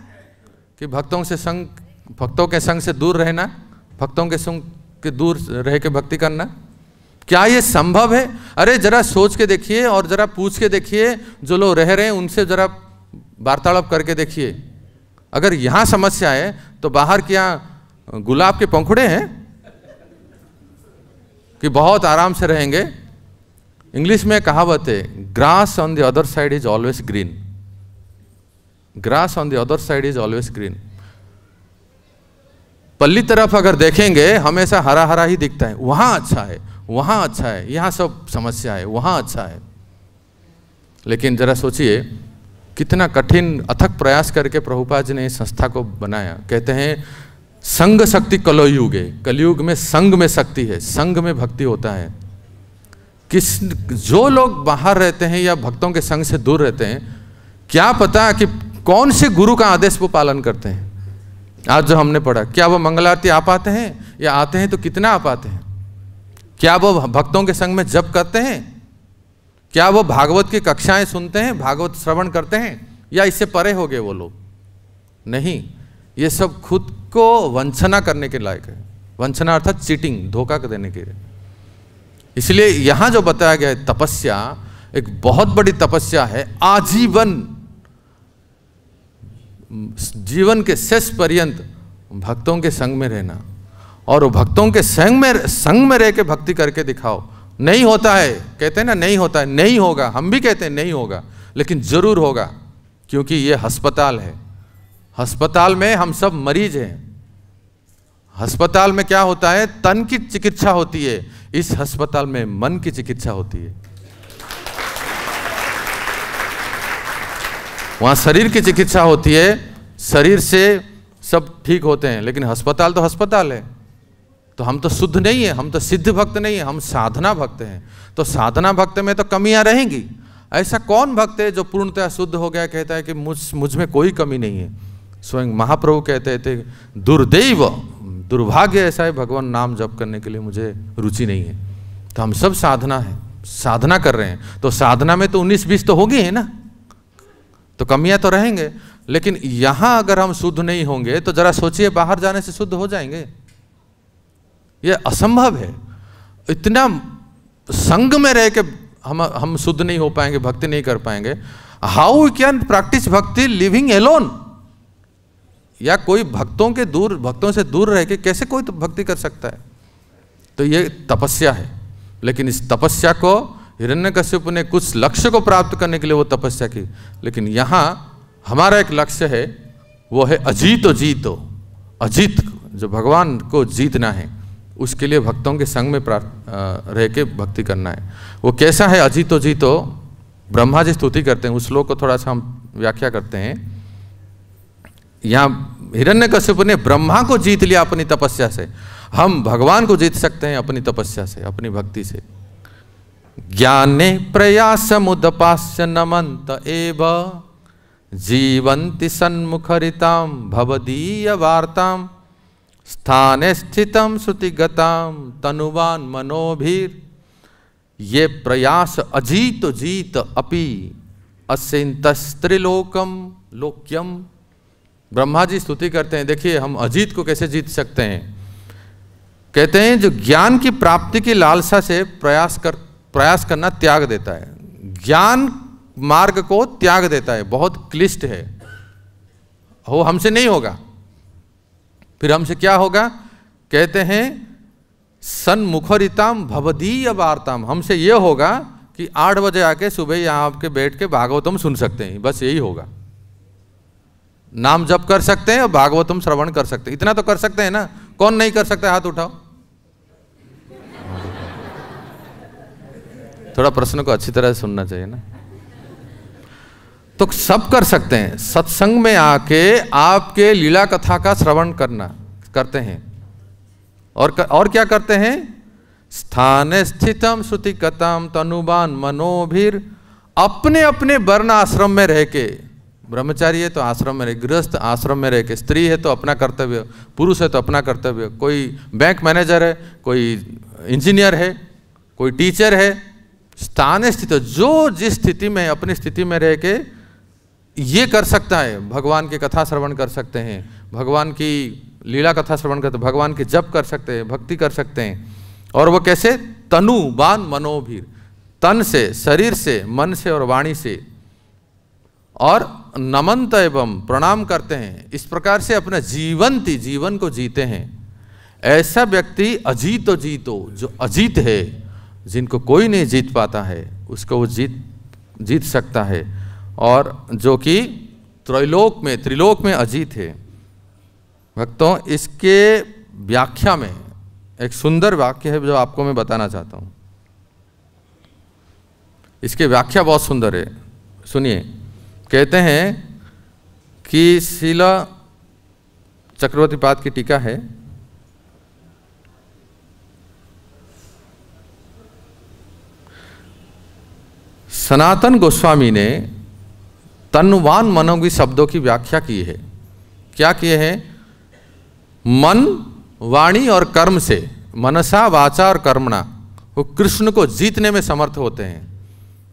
कि भक्तों के संग से दूर रहना, भक्तों के संग के दूर रह के भक्ति करना? क्या ये संभव है? अरे जरा सोच के देखिए और जरा पूछ के देखिए, जो लोग रह रहे हैं उनसे जरा वार्तालाप करके देखिए। अगर यहाँ समस्या है तो बाहर क्या गुलाब के पंखुड़े हैं कि बहुत आराम से रहेंगे? इंग्लिश में कहावत है, grass on the other side is always green. Grass on the other side is always green. पल्ली तरफ अगर देखेंगे हमेशा हरा हरा ही दिखता है, वहां अच्छा है, वहां अच्छा है, यहां सब समस्या है, वहां अच्छा है। लेकिन जरा सोचिए कितना कठिन अथक प्रयास करके प्रभुपाद जी ने इस संस्था को बनाया। कहते हैं संग शक्ति कलयुग है, कलयुग में संग में शक्ति है, संग में भक्ति होता है। जो लोग बाहर रहते हैं या भक्तों के संग से दूर रहते हैं, क्या पता कि कौन से गुरु का आदेश वो पालन करते हैं। आज जो हमने पढ़ा, क्या वो मंगल आरती आ पाते हैं, या आते हैं तो कितना आ पाते हैं? क्या वो भक्तों के संग में जप करते हैं? क्या वो भागवत की कक्षाएं सुनते हैं, भागवत श्रवण करते हैं, या इससे परे हो गए वो लोग? नहीं, ये सब खुद को वंचना करने के लायक है। वंचना अर्थात चीटिंग, धोखा देने के लिए। इसलिए यहां जो बताया गया है तपस्या, एक बहुत बड़ी तपस्या है। आजीवन जीवन के शेष पर्यंत भक्तों के संग में रहना, और वो भक्तों के संग में रह के भक्ति करके दिखाओ। नहीं होता है, कहते हैं ना, नहीं होता है, नहीं होगा। हम भी कहते हैं नहीं होगा, लेकिन जरूर होगा, क्योंकि ये अस्पताल है। अस्पताल में हम सब मरीज हैं। अस्पताल में क्या होता है? तन की चिकित्सा होती है, इस अस्पताल में मन की चिकित्सा होती है। वहां शरीर की चिकित्सा होती है, शरीर से सब ठीक होते हैं, लेकिन अस्पताल तो अस्पताल है। तो हम तो शुद्ध नहीं है, हम तो सिद्ध भक्त नहीं है, हम साधना भक्त हैं। तो साधना भक्त में तो कमियां रहेंगी। ऐसा कौन भक्त है जो पूर्णतः शुद्ध हो गया, कहता है कि मुझ में कोई कमी नहीं है? स्वयं महाप्रभु कहते थे, दुर्दैव, दुर्भाग्य ऐसा है, भगवान नाम जप करने के लिए मुझे रुचि नहीं है। तो हम सब साधना है, साधना कर रहे हैं, तो साधना में तो 19-20 तो होगी है ना, तो कमियां तो रहेंगे। लेकिन यहां अगर हम शुद्ध नहीं होंगे तो जरा सोचिए बाहर जाने से शुद्ध हो जाएंगे? यह असंभव है। इतना संग में रह के हम शुद्ध नहीं हो पाएंगे, भक्ति नहीं कर पाएंगे। हाउ वी कैन प्रैक्टिस भक्ति लिविंग एलोन? या कोई भक्तों से दूर रह के कैसे कोई तो भक्ति कर सकता है? तो ये तपस्या है। लेकिन इस तपस्या को हिरण्यकश्यप ने कुछ लक्ष्य को प्राप्त करने के लिए वो तपस्या की, लेकिन यहाँ हमारा एक लक्ष्य है, वो है अजीतो जीतो। अजीत जो भगवान को जीतना है, उसके लिए भक्तों के संग में रह के भक्ति करना है। वो कैसा है अजीतो जीतो? ब्रह्मा जी स्तुति करते हैं, उस श्लोक को थोड़ा सा हम व्याख्या करते हैं। यहाँ हिरण्यकश्यप ने ब्रह्मा को जीत लिया अपनी तपस्या से, हम भगवान को जीत सकते हैं अपनी तपस्या से, अपनी भक्ति से। ज्ञाने प्रयासमुदपास्य नमन्त एव जीवन्ति सन्मुखरितां भवदीय वार्तां स्थाने स्थितं श्रुतिगतां तनुवान मनोभिर ये प्रयास अजीत जीत अपि अस्यन्तस्त्रिलोकम लोक्यम। ब्रह्मा जी स्तुति करते हैं, देखिए हम अजीत को कैसे जीत सकते हैं। कहते हैं जो ज्ञान की प्राप्ति की लालसा से प्रयास करना त्याग देता है, ज्ञान मार्ग को त्याग देता है, बहुत क्लिष्ट है, वो हमसे नहीं होगा। फिर हमसे क्या होगा? कहते हैं सन्मुखरिताम भवदीय वार्ताम, हमसे ये होगा कि 8 बजे आके सुबह यहाँ आपके बैठ के भागवतम सुन सकते हैं, बस यही होगा। नाम जप कर सकते हैं और भागवतम श्रवण कर सकते हैं, इतना तो कर सकते हैं ना। कौन नहीं कर सकता? हाथ उठाओ। थोड़ा प्रश्न को अच्छी तरह से सुनना चाहिए ना। तो सब कर सकते हैं। सत्संग में आके आपके लीला कथा का श्रवण करते हैं, और क्या करते हैं? स्थाने स्थितम श्रुति कथाम तनुबान मनोभिर, अपने अपने वर्ण आश्रम में रह के, ब्रह्मचारी है तो आश्रम में रहे, गृहस्थ आश्रम में रह के, स्त्री है तो अपना कर्तव्य, पुरुष है तो अपना कर्तव्य, कोई बैंक मैनेजर है, कोई इंजीनियर है, कोई टीचर है, स्थान स्थित, जो जिस स्थिति में अपनी स्थिति में रह के ये कर सकता है, भगवान की कथा श्रवण कर सकते हैं, भगवान की लीला कथा श्रवण करते, भगवान के जप कर सकते हैं, भक्ति कर सकते हैं। और वो कैसे? तनु बान मनोभीर, तन से, शरीर से, मन से और वाणी से, और नमंत एवं प्रणाम करते हैं। इस प्रकार से अपना जीवन को जीते हैं। ऐसा व्यक्ति अजीतो जीतो, जो अजीत है, जिनको कोई नहीं जीत पाता है, उसको वो जीत सकता है, और जो कि त्रिलोक में अजीत है। भक्तों, इसके व्याख्या में एक सुंदर वाक्य है जो आपको मैं बताना चाहता हूं। इसकी व्याख्या बहुत सुंदर है, सुनिए। कहते हैं कि शीला चक्रवर्ती पाद की टीका है, सनातन गोस्वामी ने तनुवान मनोगी शब्दों की व्याख्या की है। क्या किए हैं? मन, वाणी और कर्म से, मनसा वाचा और कर्मणा, वो कृष्ण को जीतने में समर्थ होते हैं।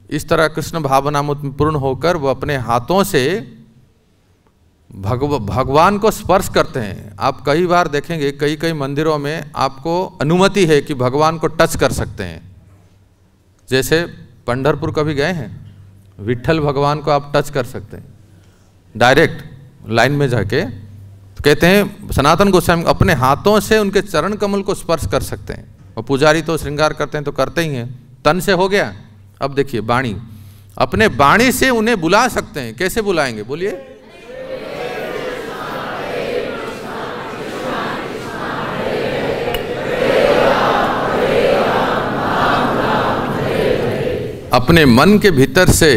इस तरह कृष्ण भावना में पूर्ण होकर वो अपने हाथों से भगवान को स्पर्श करते हैं। आप कई बार देखेंगे, कई मंदिरों में आपको अनुमति है कि भगवान को टच कर सकते हैं। जैसे पंढरपुर कभी गए हैं? विट्ठल भगवान को आप टच कर सकते हैं डायरेक्ट लाइन में जाके। तो कहते हैं सनातन गोस्वामी अपने हाथों से उनके चरण कमल को स्पर्श कर सकते हैं। और पुजारी तो श्रृंगार करते हैं तो करते ही हैं। तन से हो गया। अब देखिए वाणी, अपने वाणी से उन्हें बुला सकते हैं। कैसे बुलाएंगे? बोलिए। अपने मन के भीतर से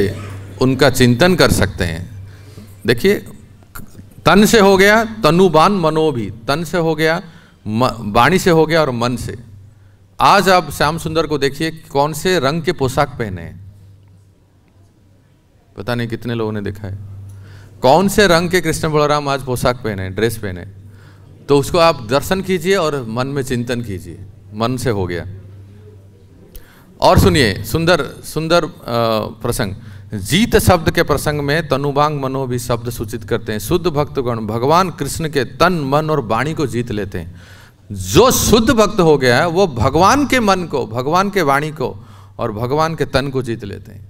उनका चिंतन कर सकते हैं। देखिए, तन से हो गया, तनुबान मनो भी, तन से हो गया, वाणी से हो गया और मन से। आज आप श्याम सुंदर को देखिए कौन से रंग के पोशाक पहने हैं। पता नहीं कितने लोगों ने देखा है। कौन से रंग के कृष्ण बलराम आज पोशाक पहने, ड्रेस पहने। तो उसको आप दर्शन कीजिए और मन में चिंतन कीजिए। मन से हो गया। और सुनिए सुंदर सुंदर प्रसंग, जीत शब्द के प्रसंग में तनुबांग मनो भी शब्द सूचित करते हैं। शुद्ध भक्तगण भगवान कृष्ण के तन, मन और वाणी को जीत लेते हैं। जो शुद्ध भक्त हो गया है वो भगवान के मन को, भगवान के वाणी को और भगवान के तन को जीत लेते हैं।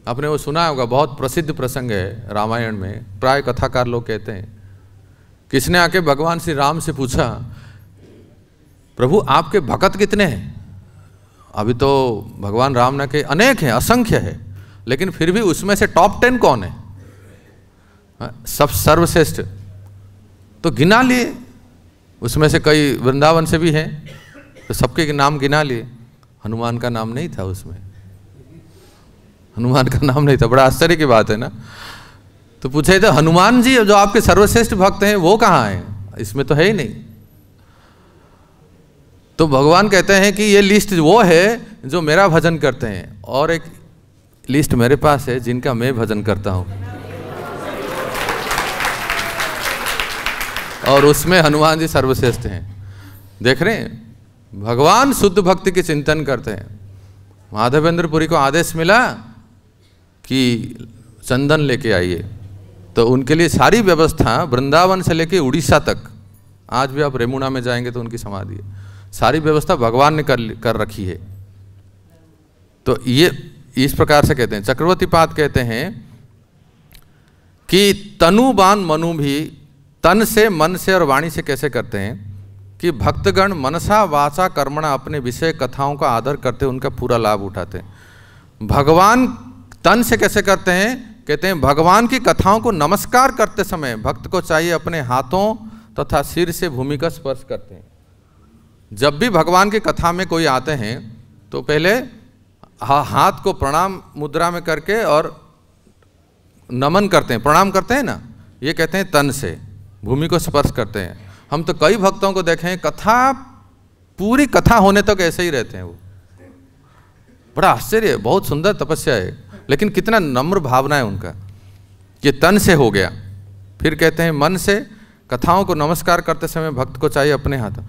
आपने वो सुना होगा, बहुत प्रसिद्ध प्रसंग है रामायण में। प्राय कथाकार लोग कहते हैं, किसने आके भगवान श्री राम से पूछा, प्रभु आपके भक्त कितने हैं? अभी तो भगवान राम ने के अनेक हैं, असंख्य है, लेकिन फिर भी उसमें से टॉप 10 कौन है? सब सर्वश्रेष्ठ तो गिना लिए। उसमें से कई वृंदावन से भी हैं, तो सबके नाम गिना लिए। हनुमान का नाम नहीं था उसमें, हनुमान का नाम नहीं था। बड़ा आश्चर्य की बात है ना। तो पूछे थे हनुमान जी जो आपके सर्वश्रेष्ठ भक्त हैं वो कहाँ हैं? इसमें तो है ही नहीं। तो भगवान कहते हैं कि ये लिस्ट वो है जो मेरा भजन करते हैं, और एक लिस्ट मेरे पास है जिनका मैं भजन करता हूं, और उसमें हनुमान जी सर्वश्रेष्ठ हैं। देख रहे हैं, भगवान शुद्ध भक्ति के चिंतन करते हैं। माधवेंद्रपुरी को आदेश मिला कि चंदन लेके आइए, तो उनके लिए सारी व्यवस्था वृंदावन से लेके उड़ीसा तक, आज भी आप रेमुणा में जाएंगे तो उनकी समाधि है, सारी व्यवस्था भगवान ने कर रखी है। तो ये इस प्रकार से कहते हैं। चक्रवर्ती पाद कहते हैं कि तनुबान मनु भी तन से, मन से और वाणी से कैसे करते हैं कि भक्तगण मनसा वाचा कर्मणा अपने विषय कथाओं का आदर करते, उनका पूरा लाभ उठाते हैं। भगवान तन से कैसे करते हैं? कहते हैं भगवान की कथाओं को नमस्कार करते समय भक्त को चाहिए अपने हाथों तथा सिर से भूमि का स्पर्श करते हैं। जब भी भगवान की कथा में कोई आते हैं तो पहले हाथ को प्रणाम मुद्रा में करके और नमन करते हैं, प्रणाम करते हैं ना, ये कहते हैं तन से भूमि को स्पर्श करते हैं। हम तो कई भक्तों को देखें, कथा पूरी कथा होने तक ऐसे ही रहते हैं। वो बड़ा आश्चर्य है, बहुत सुंदर तपस्या है, लेकिन कितना नम्र भावना है उनका। ये तन से हो गया। फिर कहते हैं मन से कथाओं को नमस्कार करते समय भक्त को चाहिए अपने हाथ।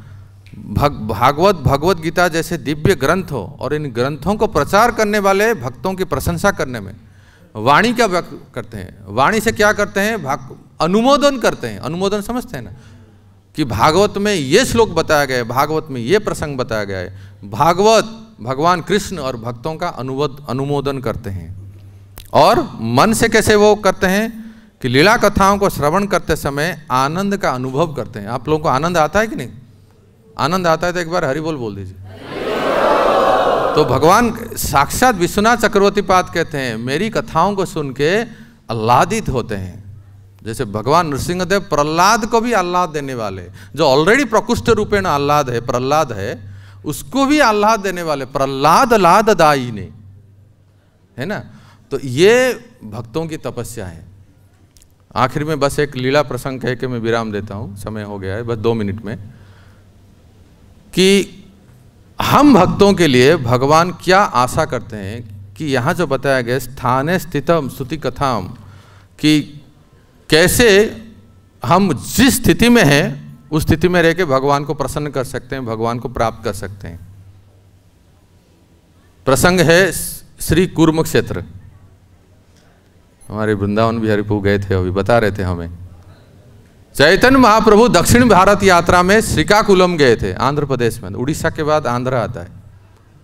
भगवत गीता जैसे दिव्य ग्रंथ हो और इन ग्रंथों को प्रचार करने वाले भक्तों की प्रशंसा करने में वाणी क्या व्यक्त करते हैं? वाणी से क्या करते हैं? अनुमोदन करते हैं। अनुमोदन समझते हैं ना, कि भागवत में ये श्लोक बताया गया है, भागवत में ये प्रसंग बताया गया है। भागवत भगवान कृष्ण और भक्तों का अनुमोदन करते हैं। और मन से कैसे वो करते हैं कि लीला कथाओं को श्रवण करते समय आनंद का अनुभव करते हैं। आप लोगों को आनंद आता है कि नहीं? आनंद आता है तो एक बार हरि बोल दीजिए। तो भगवान साक्षात विश्वनाथ चक्रवर्ती पाद कहते हैं, मेरी कथाओं को सुन के आह्लादित होते हैं। जैसे भगवान नृसिंहदेव प्रहलाद को भी आह्लाद देने वाले, जो ऑलरेडी प्रकुष्ठ रूपेण आह्लाद है, प्रहलाद है, उसको भी आह्लाद देने वाले प्रहलाद लाद दाई ने, है ना। तो ये भक्तों की तपस्या है। आखिर में बस एक लीला प्रसंग कह के मैं विराम देता हूँ, समय हो गया है, बस 2 मिनट में, कि हम भक्तों के लिए भगवान क्या आशा करते हैं कि यहाँ जो बताया गया स्थाने स्थितम स्तुति कथाम, कि कैसे हम जिस स्थिति में हैं उस स्थिति में रह के भगवान को प्रसन्न कर सकते हैं, भगवान को प्राप्त कर सकते हैं। प्रसंग है श्री कूर्म क्षेत्र। हमारे वृंदावन बिहारी प्रभु गए थे, अभी बता रहे थे हमें। चैतन्य महाप्रभु दक्षिण भारत यात्रा में श्रीकाकुलम गए थे, आंध्र प्रदेश में। उड़ीसा के बाद आंध्र आता है,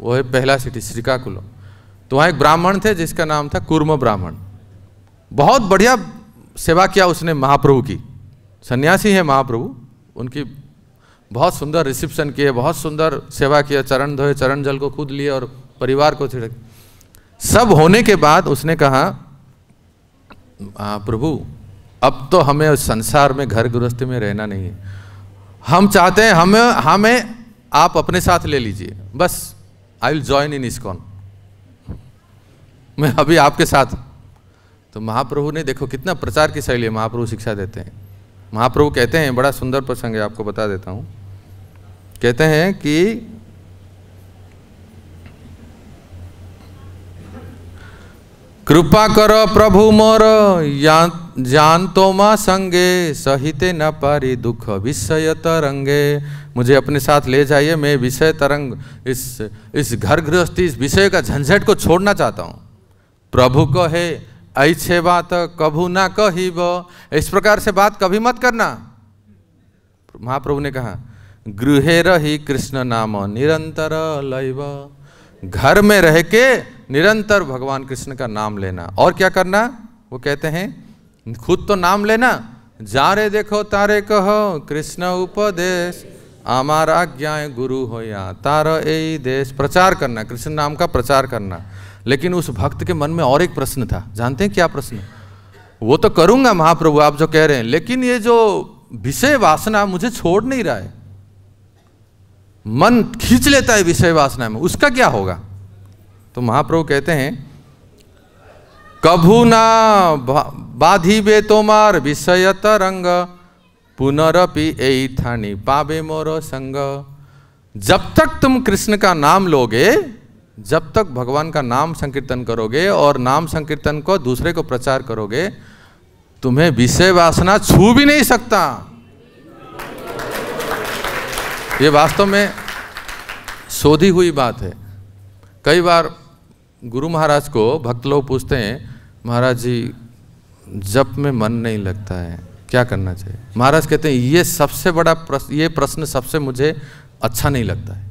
वो है पहला सिटी श्रीकाकुलम। तो वहाँ एक ब्राह्मण थे जिसका नाम था कूर्म ब्राह्मण। बहुत बढ़िया सेवा किया उसने महाप्रभु की, सन्यासी है महाप्रभु। उनकी बहुत सुंदर रिसेप्शन किए, बहुत सुंदर सेवा किया, चरण धोए, चरण जल को खुद लिए और परिवार को छिड़क। सब होने के बाद उसने कहा, प्रभु अब तो हमें उस संसार में घर गृहस्थी में रहना नहीं है, हम चाहते हैं हमें आप अपने साथ ले लीजिए, बस I will join in ISKCON, मैं अभी आपके साथ। तो महाप्रभु ने, देखो कितना प्रचार की शैली है, महाप्रभु शिक्षा देते हैं। महाप्रभु कहते हैं, बड़ा सुंदर प्रसंग है, आपको बता देता हूं। कहते हैं कि कृपा कर प्रभु मोर जान तो माँ संगे, सहिते न पारी दुख विषय तरंगे। मुझे अपने साथ ले जाइए, मैं विषय तरंग, इस घर गृहस्थी, इस विषय का झंझट को छोड़ना चाहता हूँ। प्रभु को है ऐसे बात कभू ना कहिब, इस प्रकार से बात कभी मत करना। महाप्रभु ने कहा, गृहे रही कृष्ण नाम निरंतर लैव, घर में रह के निरंतर भगवान कृष्ण का नाम लेना। और क्या करना? वो कहते हैं, खुद तो नाम लेना, जा रे देखो तारे कहो, कृष्ण उपदेश आमार आज्ञाएं गुरु हो या तार ए देश। प्रचार करना, कृष्ण नाम का प्रचार करना। लेकिन उस भक्त के मन में और एक प्रश्न था, जानते हैं क्या प्रश्न? वो तो करूंगा महाप्रभु आप जो कह रहे हैं, लेकिन ये जो विषय वासना मुझे छोड़ नहीं रहा है, मन खींच लेता है विषय वासना में, उसका क्या होगा? तो महाप्रभु कहते हैं, कभू ना बाधिबे तोमार विषय तरंग, पुनरपि एठानी पावे मोर संग। जब तक तुम कृष्ण का नाम लोगे, जब तक भगवान का नाम संकीर्तन करोगे और नाम संकीर्तन को दूसरे को प्रचार करोगे, तुम्हें विषय वासना छू भी नहीं सकता। ये वास्तव में शोधी हुई बात है। कई बार गुरु महाराज को भक्त लोग पूछते हैं, महाराज जी जप में मन नहीं लगता है, क्या करना चाहिए? महाराज कहते हैं, ये सबसे बड़ा प्रश्न, ये प्रश्न सबसे मुझे अच्छा नहीं लगता है।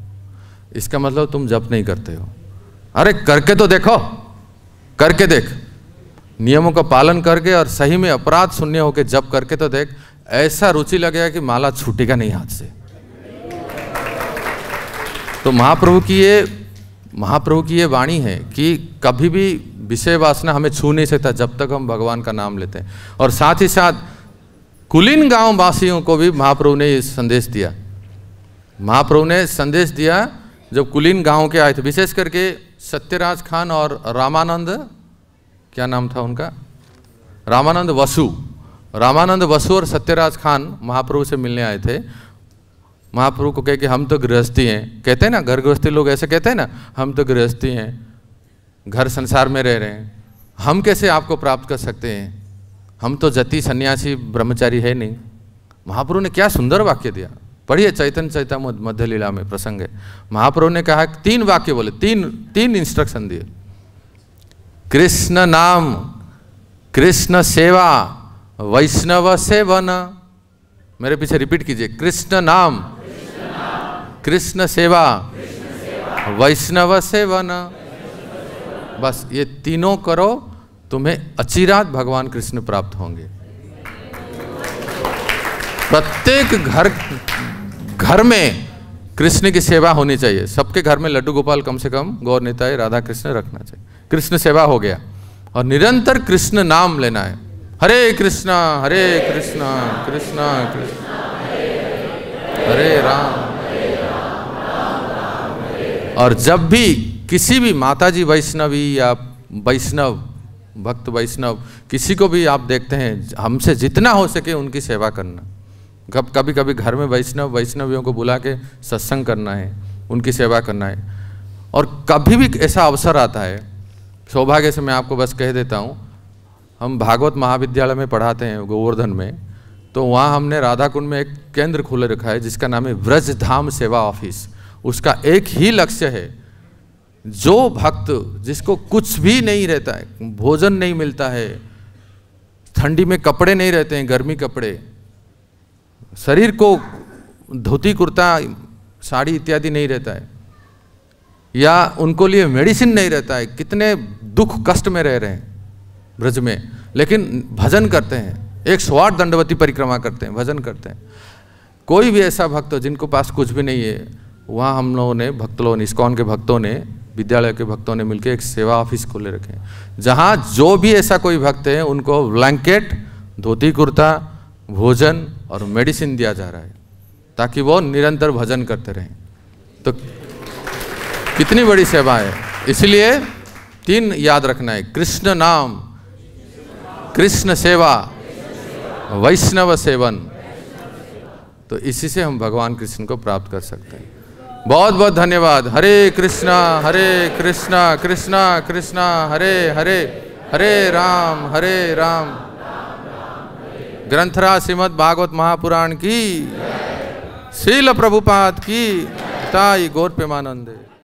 इसका मतलब तुम जप नहीं करते हो। अरे करके तो देखो, करके देख, नियमों का पालन करके और सही में अपराध शून्य होकर जप करके तो देख, ऐसा रुचि लगेगा कि माला छूटेगा नहीं हाथ से। तो महाप्रभु की ये वाणी है कि कभी भी विषय वासना हमें छू नहीं सकता जब तक हम भगवान का नाम लेते हैं। और साथ ही साथ कुलीन गांव वासियों को भी महाप्रभु ने संदेश दिया। महाप्रभु ने संदेश दिया जब कुलीन गांव के आए थे, विशेष करके सत्यराज खान और रामानंद, क्या नाम था उनका, रामानंद वसु और सत्यराज खान महाप्रभु से मिलने आए थे। महाप्रभु को कहे कि हम तो गृहस्थी हैं, कहते हैं ना, घर गृहस्थी लोग ऐसे कहते हैं ना, हम तो गृहस्थी हैं, घर संसार में रह रहे हैं, हम कैसे आपको प्राप्त कर सकते हैं, हम तो जति सन्यासी ब्रह्मचारी है नहीं। महाप्रभु ने क्या सुंदर वाक्य दिया, पढ़िए, चैतन्य चैतामृत मध्य लीला में प्रसंग है। महाप्रभु ने कहा 3 वाक्य बोले, तीन इंस्ट्रक्शन दिए। कृष्ण नाम, कृष्ण सेवा, वैष्णव सेवन। मेरे पीछे रिपीट कीजिए, कृष्ण नाम, कृष्ण सेवा, वैष्णव सेवन। बस ये तीनों करो, तुम्हें अचिरात भगवान कृष्ण प्राप्त होंगे। प्रत्येक घर में कृष्ण की सेवा होनी चाहिए। सबके घर में लड्डू गोपाल कम से कम, गौर निताई, राधा कृष्ण रखना चाहिए। कृष्ण सेवा हो गया, और निरंतर कृष्ण नाम लेना है। हरे कृष्णा कृष्णा कृष्णा हरे राम। और जब भी किसी भी माताजी वैष्णवी या वैष्णव भक्त वैष्णव किसी को भी आप देखते हैं, हमसे जितना हो सके उनकी सेवा करना। कभी कभी घर में वैष्णवियों को बुला के सत्संग करना है, उनकी सेवा करना है। और कभी भी ऐसा अवसर आता है, सौभाग्य से मैं आपको बस कह देता हूँ, हम भागवत महाविद्यालय में पढ़ाते हैं गोवर्धन में, तो वहाँ हमने राधा कुंड में एक केंद्र खोले रखा है जिसका नाम है व्रज धाम सेवा ऑफिस। उसका एक ही लक्ष्य है, जो भक्त जिसको कुछ भी नहीं रहता है, भोजन नहीं मिलता है, ठंडी में कपड़े नहीं रहते हैं, गर्मी कपड़े, शरीर को धोती कुर्ता साड़ी इत्यादि नहीं रहता है, या उनको लिए मेडिसिन नहीं रहता है, कितने दुख कष्ट में रह रहे हैं ब्रज में, लेकिन भजन करते हैं, 108 दंडवती परिक्रमा करते हैं, भजन करते हैं। कोई भी ऐसा भक्त हो जिनको पास कुछ भी नहीं है, वहाँ हम लोगों ने, भक्त लोगों ने, इस्कॉन के भक्तों ने, विद्यालय के भक्तों ने मिलकर एक सेवा ऑफिस खोले रखे हैं, जहाँ जो भी ऐसा कोई भक्त है उनको ब्लैंकेट, धोती कुर्ता, भोजन और मेडिसिन दिया जा रहा है, ताकि वो निरंतर भजन करते रहें। तो कितनी बड़ी सेवा है। इसलिए 3 याद रखना है, कृष्ण नाम, कृष्ण सेवा, वैष्णव सेवन। तो इसी से हम भगवान कृष्ण को प्राप्त कर सकते हैं। बहुत बहुत धन्यवाद। हरे कृष्णा कृष्णा कृष्णा हरे हरे, हरे राम ग्रंथराज श्रीमद् भागवत महापुराण की, श्रील प्रभुपाद की, ताई गौर प्रेमानंदे।